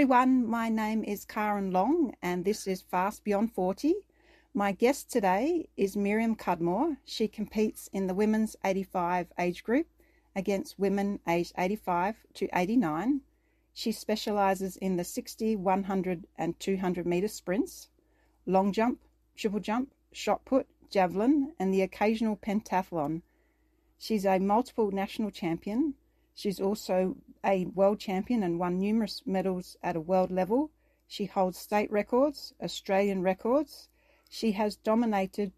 everyone, my name is Karen Long and this is Fast Beyond 40. My guest today is Miriam Cudmore. She competes in the women's 85 age group against women aged 85 to 89. She specialises in the 60, 100 and 200 metre sprints, long jump, triple jump, shot put, javelin and the occasional pentathlon. She's a multiple national champion. She's also a world champion and won numerous medals at a world level. She holds state records, Australian records. She has dominated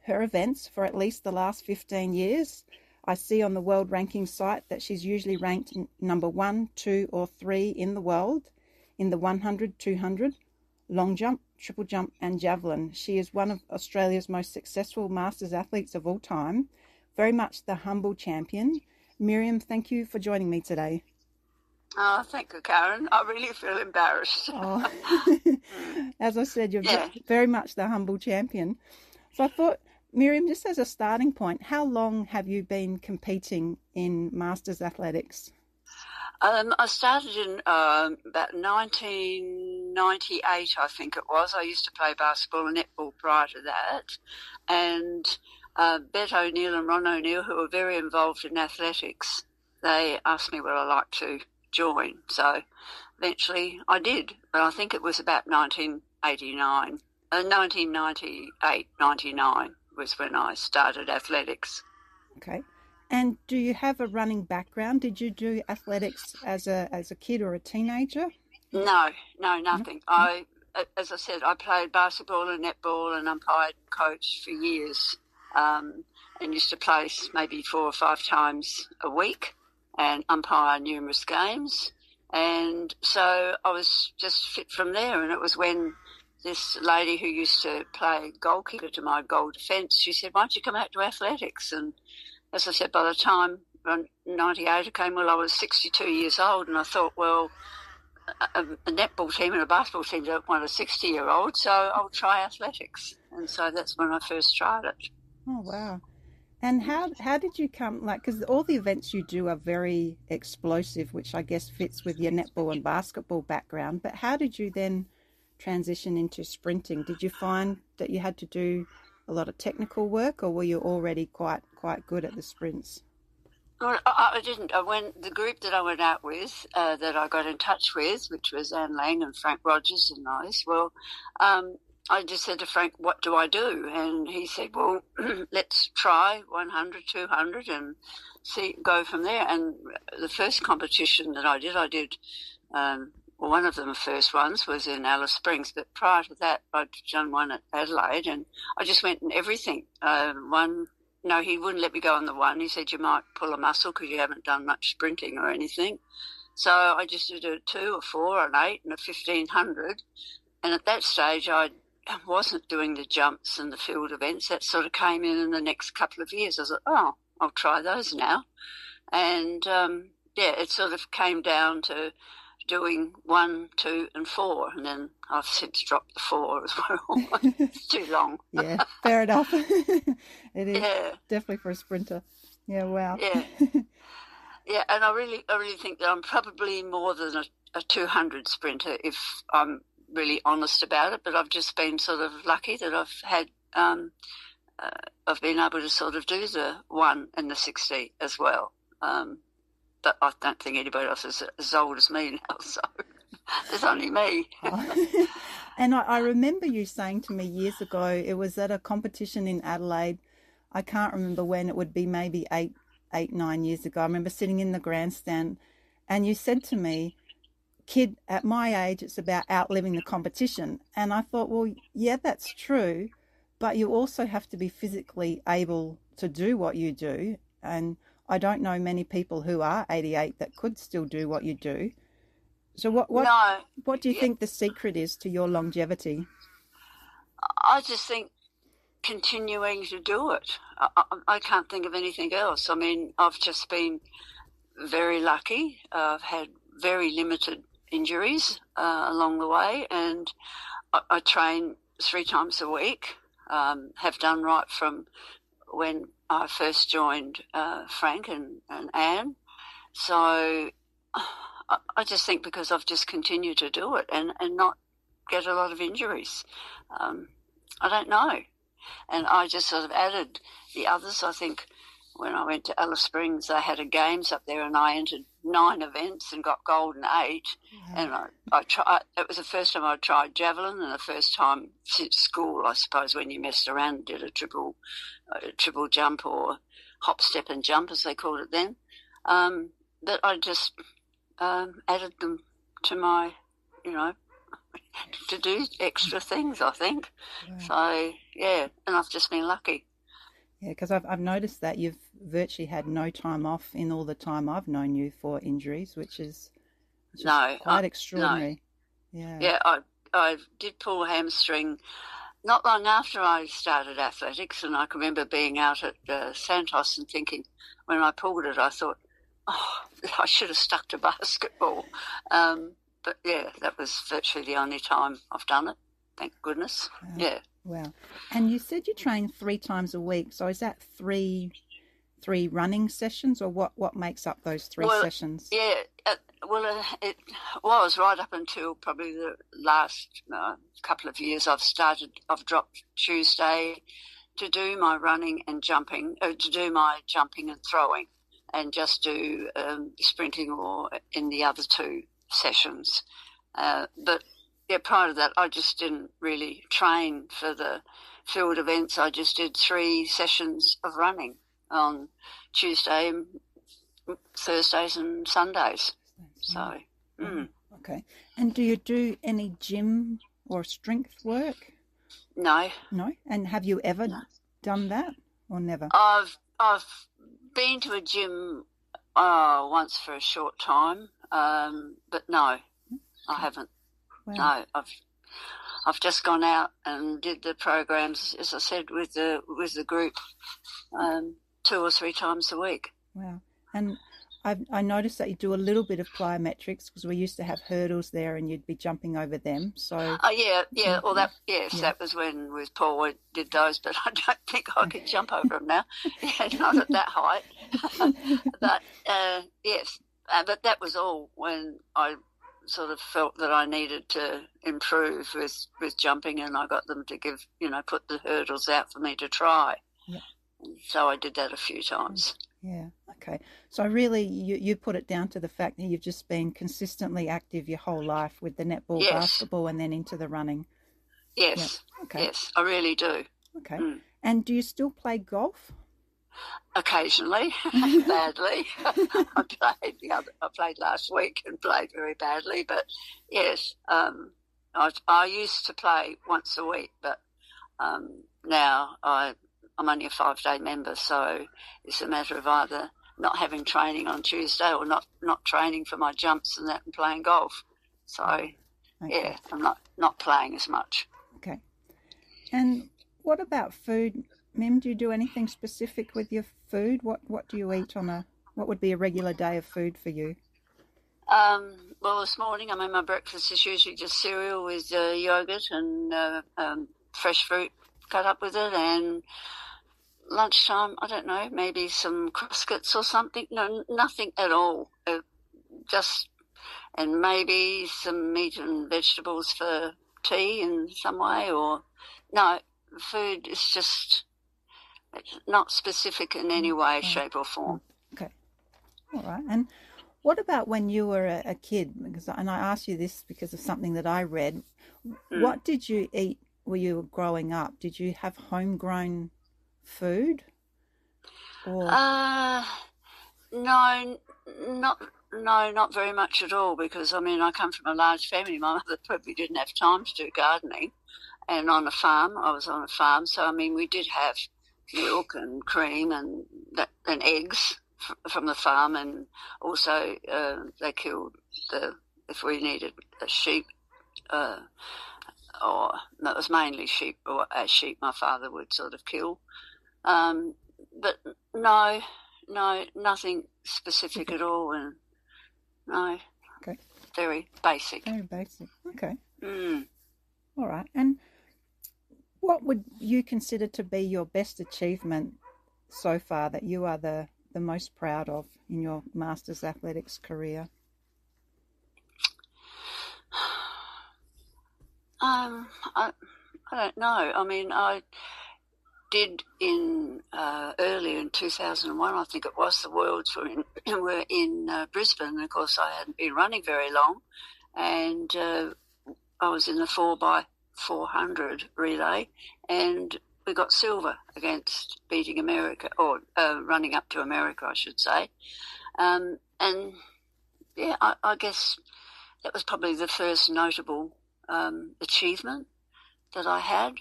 her events for at least the last 15 years. I see on the world ranking site that she's usually ranked number 1, 2 or 3 in the world in the 100, 200, long jump, triple jump and javelin. She is one of Australia's most successful masters athletes of all time, very much the humble champion. Miriam, thank you for joining me today. Oh, thank you, Karen. I really feel embarrassed. Oh. As I said, you're very much the humble champion. So I thought, Miriam, just as a starting point, how long have you been competing in Masters Athletics? I started in about 1998, I think it was. I used to play basketball and netball prior to that. And Bet O'Neill and Ron O'Neill, who were very involved in athletics, they asked me would I like to join. So eventually I did. But I think it was about 1998, 99 was when I started athletics. Okay. And do you have a running background? Did you do athletics as a kid or a teenager? No, nothing. No. As I said, I played basketball and netball and umpired and coached for years, and used to play maybe 4 or 5 times a week and umpire numerous games. And so I was just fit from there. And it was when this lady who used to play goalkeeper to my goal defence, she said, why don't you come out to athletics? And as I said, by the time 98 came, well, I was 62 years old, and I thought, well, a netball team and a basketball team don't want a 60-year-old, so I'll try athletics. And so that's when I first tried it. Oh, wow. And how did you come, because all the events you do are very explosive, which I guess fits with your netball and basketball background, but how did you then transition into sprinting? Did you find that you had to do a lot of technical work, or were you already quite good at the sprints? Well, I didn't. The group that I went out with, that I got in touch with, which was Anne Lang and Frank Rogers and those, well, I just said to Frank, what do I do? And he said, well, let's try 100, 200 and go from there. And the first competition that I did, one of the first ones was in Alice Springs, but prior to that, I'd done one at Adelaide, and I just went in everything. He wouldn't let me go on the one. He said, you might pull a muscle because you haven't done much sprinting or anything. So I just did a 2, a 4, an 8 and a 1500. And at that stage, I wasn't doing the jumps and the field events. That sort of came in the next couple of years. I thought, I'll try those now. And, it sort of came down to doing 1, 2 and 4, and then I've since dropped the 4 as well. It's too long. Yeah, fair enough. It is definitely for a sprinter. Yeah, wow. Yeah, and I really think that I'm probably more than a 200 sprinter if I'm really honest about it, but I've just been sort of lucky that I've had I've been able to sort of do the 1 and the 60 as well. But I don't think anybody else is as old as me now, so there's only me. And I remember you saying to me years ago, it was at a competition in Adelaide. I can't remember when, it would be maybe 9 years ago. I remember sitting in the grandstand and you said to me, kid, at my age, it's about outliving the competition. And I thought, well, yeah, that's true, but you also have to be physically able to do what you do. And I don't know many people who are 88 that could still do what you do. So what do you think the secret is to your longevity? I just think continuing to do it. I can't think of anything else. I mean, I've just been very lucky. I've had very limited injuries along the way, and I train 3 times a week, have done right from when I first joined Frank and Anne. So I just think because I've just continued to do it and not get a lot of injuries. I don't know. And I just sort of added the others. I think when I went to Alice Springs, they had a games up there and I entered 9 events and got gold in 8. And I tried. It was the first time I tried javelin and the first time since school, I suppose, when you messed around and did a triple jump or hop, step and jump, as they called it then. But I just added them to my, to do extra things, I think. Wow. So, yeah, and I've just been lucky. Yeah, because I've noticed that you've virtually had no time off in all the time I've known you for injuries, which is quite extraordinary. No. Yeah, I did pull a hamstring not long after I started athletics, and I can remember being out at Santos and thinking, when I pulled it, I thought, I should have stuck to basketball. But, yeah, that was virtually the only time I've done it, thank goodness. Yeah. Wow. And you said you train 3 times a week, so is that three running sessions, or what makes up those 3 sessions? Yeah, it was right up until probably the last couple of years. I've dropped Tuesday to do my running and jumping, to do my jumping and throwing, and just do sprinting or in the other 2 sessions. But yeah, prior to that, I just didn't really train for the field events. I just did 3 sessions of running on Tuesday, Thursdays and Sundays. So, Okay. And do you do any gym or strength work? No. No? And have you ever done that or never? I've been to a gym once for a short time, but no, I haven't. Wow. No, I've just gone out and did the programs, as I said, with the group 2 or 3 times a week. Wow. And I noticed that you do a little bit of plyometrics, because we used to have hurdles there and you'd be jumping over them. So yeah. Well, that was when with Paul we did those, but I don't think I could jump over them now. Yeah, not at that height. But yes, but that was all when I sort of felt that I needed to improve with jumping, and I got them to put the hurdles out for me to try. Yeah. So I did that a few times. Yeah, okay. So really you put it down to the fact that you've just been consistently active your whole life with the netball, basketball, and then into the running. Yes, okay. Yes, I really do. Okay. And do you still play golf? Occasionally, badly. I played last week and played very badly, but yes, I used to play once a week, but now I'm only a 5-day member, so it's a matter of either not having training on Tuesday or not training for my jumps and that and playing golf. So, yeah, I'm not playing as much. Okay. And what about food? Mim, do you do anything specific with your food? What do you eat what would be a regular day of food for you? Well, this morning, my breakfast is usually just cereal with yogurt and fresh fruit cut up with it, and lunchtime, I don't know, maybe some crosscuts or something. No, nothing at all. And maybe some meat and vegetables for tea in some way, or no, food is just not specific in any way, shape or form. Okay. All right. And what about when you were a kid? And I asked you this because of something that I read. What did you eat when you were growing up? Did you have homegrown food? Or... No, not very much at all, because, I come from a large family. My mother probably didn't have time to do gardening. And I was on a farm, so, we did have milk and cream and eggs from the farm, and also they killed if we needed a sheep, or no, it was mainly sheep, or a sheep my father would sort of kill. But no, nothing specific at all, and no. Okay. Very basic. Very basic. Okay. All right. And what would you consider to be your best achievement so far that you are the most proud of in your Masters Athletics career? I don't know. I mean, I did in early in 2001, I think it was, the Worlds were in Brisbane. And of course, I hadn't been running very long, and I was in the 4x400 relay, and we got silver against beating America, or running up to America, I should say. And yeah, I guess that was probably the first notable achievement that I had.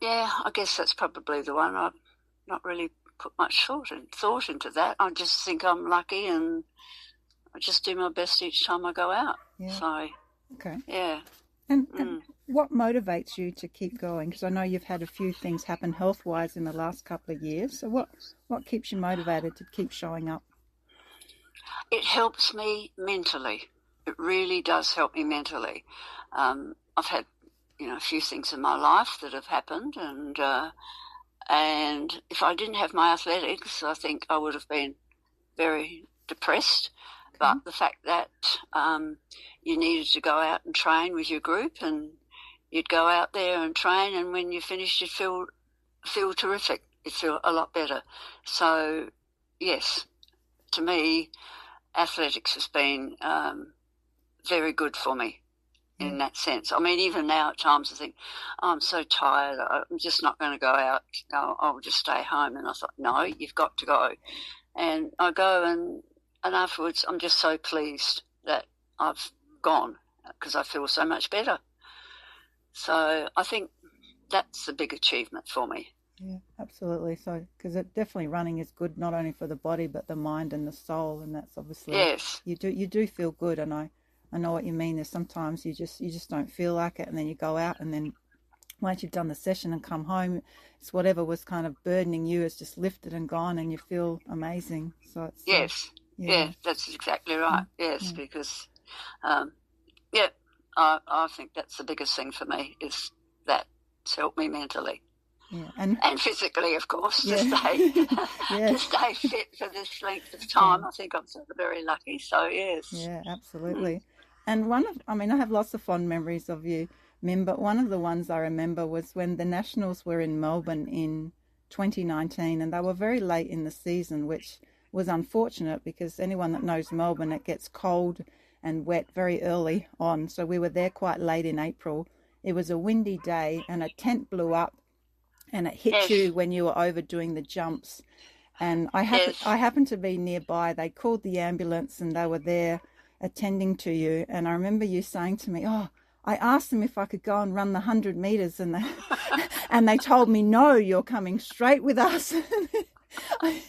Yeah, I guess that's probably the one. I've not really put much thought into that. I just think I'm lucky, and I just do my best each time I go out. Yeah. So, okay. Yeah. And what motivates you to keep going? Because I know you've had a few things happen health-wise in the last couple of years. So what keeps you motivated to keep showing up? It helps me mentally. It really does help me mentally. I've had, a few things in my life that have happened, and if I didn't have my athletics, I think I would have been very depressed. Okay. But the fact that you needed to go out and train with your group, and you'd go out there and train, and when you finished, you'd feel terrific. You'd feel a lot better. So, yes, to me, athletics has been very good for me in that sense. I mean, even now at times I think, I'm so tired, I'm just not going to go out, I'll just stay home. And I thought, no, you've got to go. And I go, and afterwards I'm just so pleased that I've gone, because I feel so much better. So I think that's the big achievement for me. Yeah, absolutely. So, because definitely running is good not only for the body but the mind and the soul, and that's obviously, yes, you do feel good. And I know what you mean. There's sometimes you just don't feel like it, and then you go out, and then once you've done the session and come home, it's whatever was kind of burdening you is just lifted and gone, and you feel amazing. So it's yes, yeah, that's exactly right. Yes, because I think that's the biggest thing for me, is that it's helped me mentally. Yeah, and physically, of course, to stay fit for this length of time. Yeah. I think I'm sort of very lucky. So yes. Yeah, absolutely. And I have lots of fond memories of you, Mim, but one of the ones I remember was when the Nationals were in Melbourne in 2019, and they were very late in the season, which was unfortunate because anyone that knows Melbourne, it gets cold and wet very early on. So we were there quite late in April. It was a windy day, and a tent blew up, and it hit you when you were over doing the jumps. And I happened to be nearby. They called the ambulance, and they were there attending to you. And I remember you saying to me, I asked them if I could go and run the 100 metres, and they told me, no, you're coming straight with us. Yes,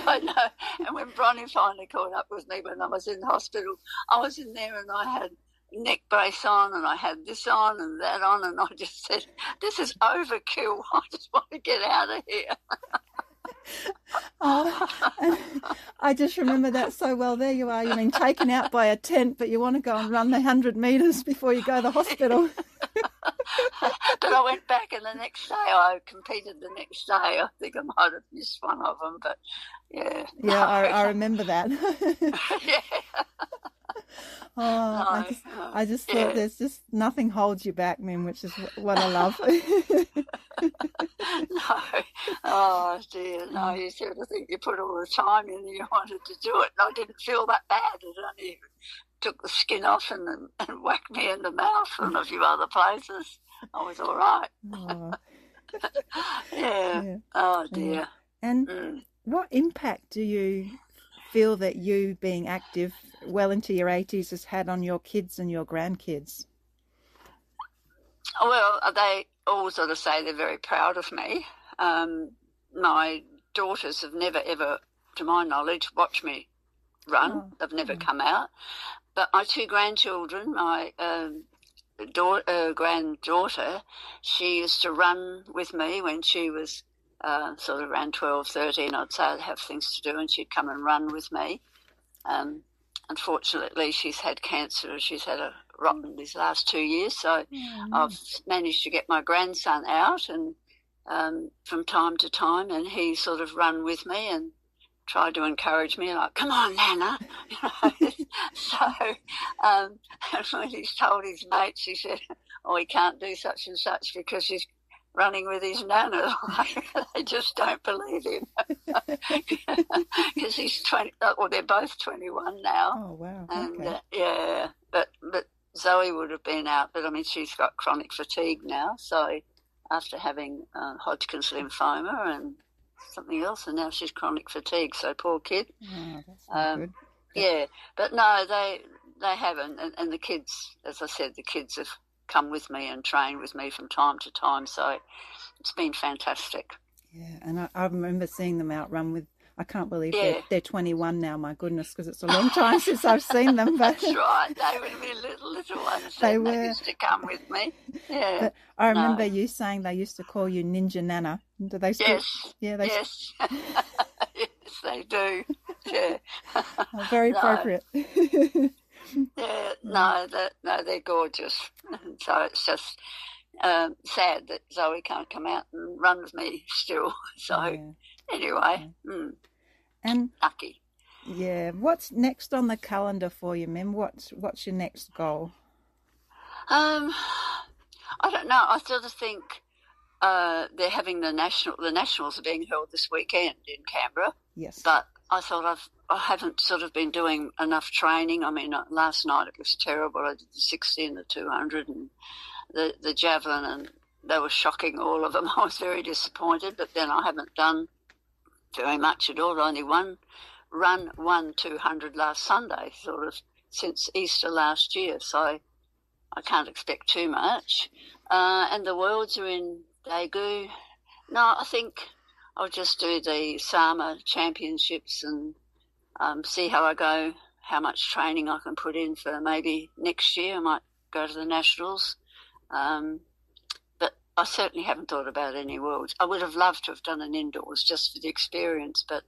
I know. And when Bronnie finally caught up with me when I was in the hospital, I was in there and I had neck brace on, and I had this on and that on, and I just said, this is overkill. I just want to get out of here. I just remember that so well. There you are. You've been taken out by a tent, but you want to go and run the 100 metres before you go to the hospital. But I went back, and the next day I competed the next day. I think I might have missed one of them, but yeah. Yeah, I remember that. Yeah. I just thought there's just nothing holds you back, Mim, which is what I love. No. Oh, dear. No, you sort of think you put all the time in and you wanted to do it. And I didn't feel that bad. It only took the skin off and whacked me in the mouth and a few other places. I was all right. Oh. Yeah. Oh, dear. And what impact do you feel that you being active well into your 80s has had on your kids and your grandkids? Well, they all sort of say they're very proud of me. My daughters have never, ever, to my knowledge, watched me run. They've never come out. But my two grandchildren, my granddaughter, she used to run with me when she was sort of around 12, 13. I'd say I'd have things to do, and she'd come and run with me. Unfortunately, she's had cancer. She's had a rotten these last 2 years, so I've managed to get my grandson out and from time to time, and he sort of run with me, and tried to encourage me, like, come on, Nana. So and when he's told his mates, he said, oh, he can't do such and such because he's running with his Nana. They just don't believe him. Because he's 20, well, they're both 21 now. Oh, wow. And, okay. But Zoe would have been out, but, I mean, she's got chronic fatigue now, so after having Hodgkin's lymphoma and something else, and now she's chronic fatigue, so poor kid. Oh, that's not good. Yeah, but no, they haven't, and the kids, as I said, the kids have come with me and trained with me from time to time, so it's been fantastic. Yeah, and I remember seeing them out run with, I can't believe they're 21 now, my goodness, because it's a long time since I've seen them. But that's right, they would be little ones. They used to come with me. Yeah. But I remember you saying they used to call you Ninja Nana. Do they still? Yes. Yeah, yes. Yes, they do. Yeah. Very appropriate. Yeah, no, they're gorgeous. So it's just sad that Zoe can't come out and run with me still. So anyway, and lucky. Yeah, what's next on the calendar for you, Mim? What's your next goal? I don't know. I sort of think they're having the nationals are being held this weekend in Canberra. Yes, but I thought I haven't sort of been doing enough training. I mean, last night it was terrible. I did the 60 and the 200 and the javelin, and they were shocking, all of them. I was very disappointed, but then I haven't done very much at all. I only one 200 last Sunday, sort of since Easter last year, so I can't expect too much. And the Worlds are in Daegu. No, I think I'll just do the Sama Championships and see how I go, how much training I can put in for maybe next year. I might go to the Nationals. But I certainly haven't thought about any Worlds. I would have loved to have done an indoors just for the experience, but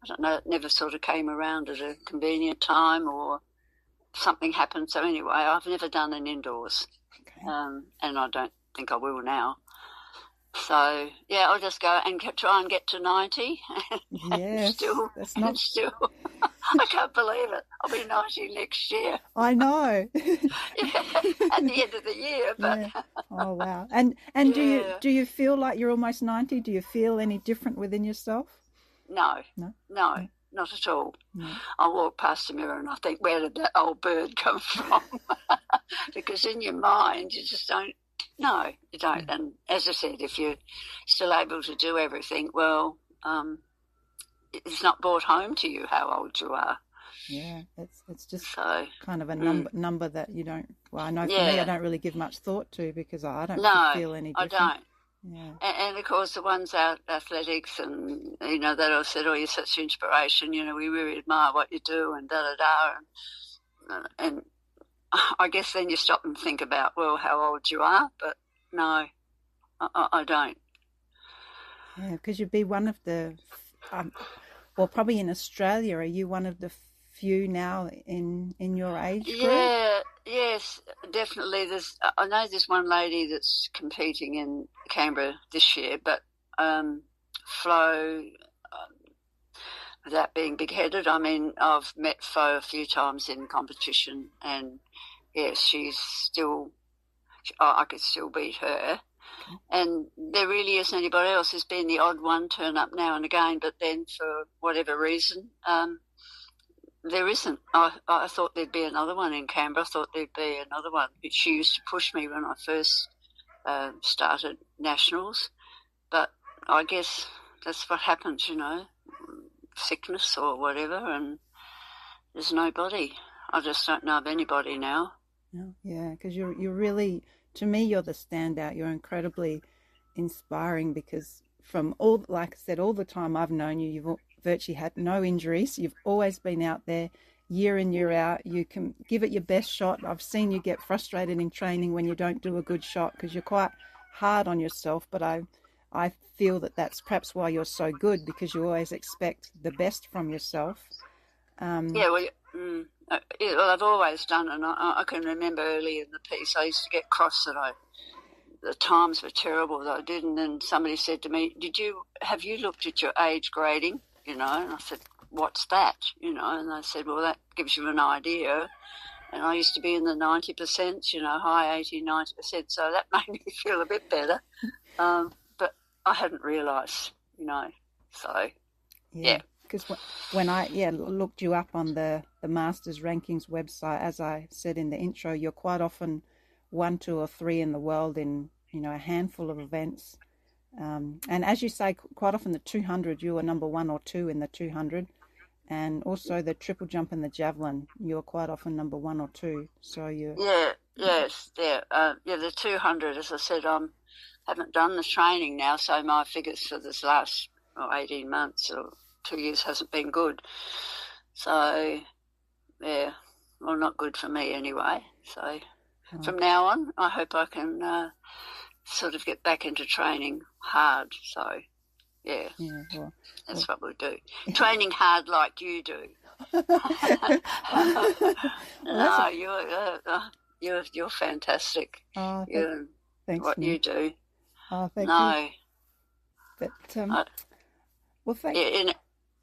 I don't know, it never sort of came around at a convenient time or something happened. So anyway, I've never done an indoors, and I don't think I will now. So yeah, I'll just go and try and get to 90. Yes, still, I can't believe it. I'll be 90 next year. I know. At the end of the year, but yeah. Oh wow! And do you feel like you're almost 90? Do you feel any different within yourself? No, not at all. No. I walk past the mirror and I think, where did that old bird come from? Because in your mind, you just don't. No, you don't. Yeah. And as I said, if you're still able to do everything, well, it's not brought home to you how old you are. Yeah, it's just kind of a number that you don't. Well, I know for me, I don't really give much thought to because I don't feel any different. I don't. Yeah. And of course, the ones out athletics and, that I said, oh, you're such inspiration, we really admire what you do and da-da-da. And I guess then you stop and think about, well, how old you are, but no, I don't. Yeah, because you'd be one of the, well, probably in Australia, are you one of the few now in your age group? Yeah, yes, definitely. I know there's one lady that's competing in Canberra this year, but Flo, without being big-headed, I mean, I've met Flo a few times in competition, and yes, she's still, I could still beat her. Okay. And there really isn't anybody else. There's been the odd one turn up now and again, but then for whatever reason, there isn't. I thought there'd be another one in Canberra. I thought there'd be another one. She used to push me when I first started nationals, but I guess that's what happens, sickness or whatever, and there's nobody. I just don't know of anybody now. No, yeah, because you're really, to me, you're the standout. You're incredibly inspiring because from all, like I said, all the time I've known you, you've virtually had no injuries. You've always been out there year in, year out. You can give it your best shot. I've seen you get frustrated in training when you don't do a good shot because you're quite hard on yourself, but I feel that that's perhaps why you're so good because you always expect the best from yourself. Well, I've always done it, and I can remember early in the piece I used to get cross that the times were terrible that I didn't, and somebody said to me, have you looked at your age grading? And I said, what's that, you know? And they said, well, that gives you an idea. And I used to be in the 90%, you know, high 80, 90%, so that made me feel a bit better. But I hadn't realised, you know, so, yeah. Because when I looked you up on the Masters Rankings website, as I said in the intro, you're quite often 1, 2 or 3 in the world in, you know, a handful of events. And as you say, quite often the 200, you were number 1 or 2 in the 200. And also the triple jump and the javelin, you're quite often number 1 or 2. So you. The 200, as I said, haven't done the training now, so my figures for this last 18 months or 2 years hasn't been good. So, yeah, well, not good for me anyway. So from now on, I hope I can sort of get back into training hard. So, yeah, that's what we'll do. Training hard like you do. No, you're fantastic. Oh, thanks. What you do. Oh, thank you. But well, thank you.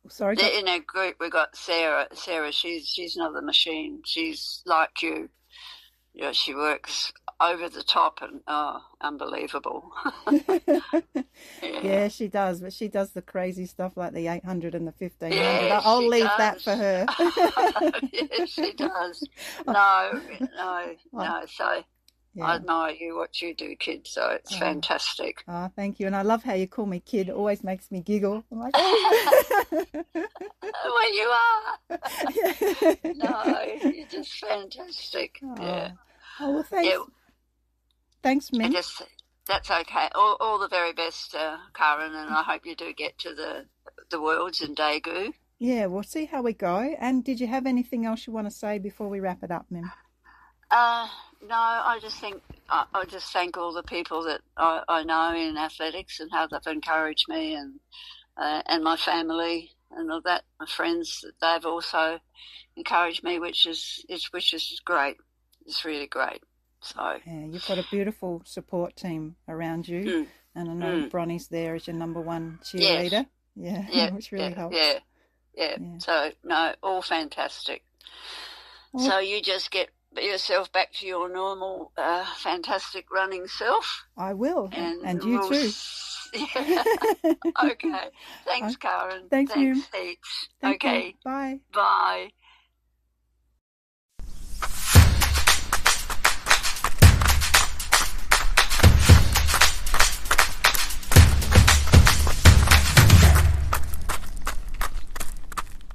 Sorry. In our group, we got Sarah. Sarah, she's another machine. She's like you. You know, she works over the top and unbelievable. Yeah, she does. But she does the crazy stuff like the 800 and the 1500. Yeah, I'll leave that for her. Yes, she does. No. So I admire you, what you do, kid. So it's fantastic. Oh, thank you. And I love how you call me kid. It always makes me giggle. I'm like, oh. Well, you are. No, you're just fantastic. Oh. Yeah. Oh, well, thanks. Yeah. Thanks, Min. That's okay. All the very best, Karen, and I hope you do get to the Worlds in Daegu. Yeah, we'll see how we go. And did you have anything else you want to say before we wrap it up, Min? No, I just think I just thank all the people that I know in athletics and how they've encouraged me, and my family and all that, my friends, that they've also encouraged me, which is great. It's really great. So yeah, you've got a beautiful support team around you, and I know Bronnie's there as your number 1 cheerleader. Yes. Yeah, which really helps. Yeah. So no, all fantastic. Well, so you just get yourself back to your normal, fantastic running self. I will, and you too. Yeah. Okay. Thanks, Karen. Thanks you. Heaps. Thank okay. You. Bye. Bye.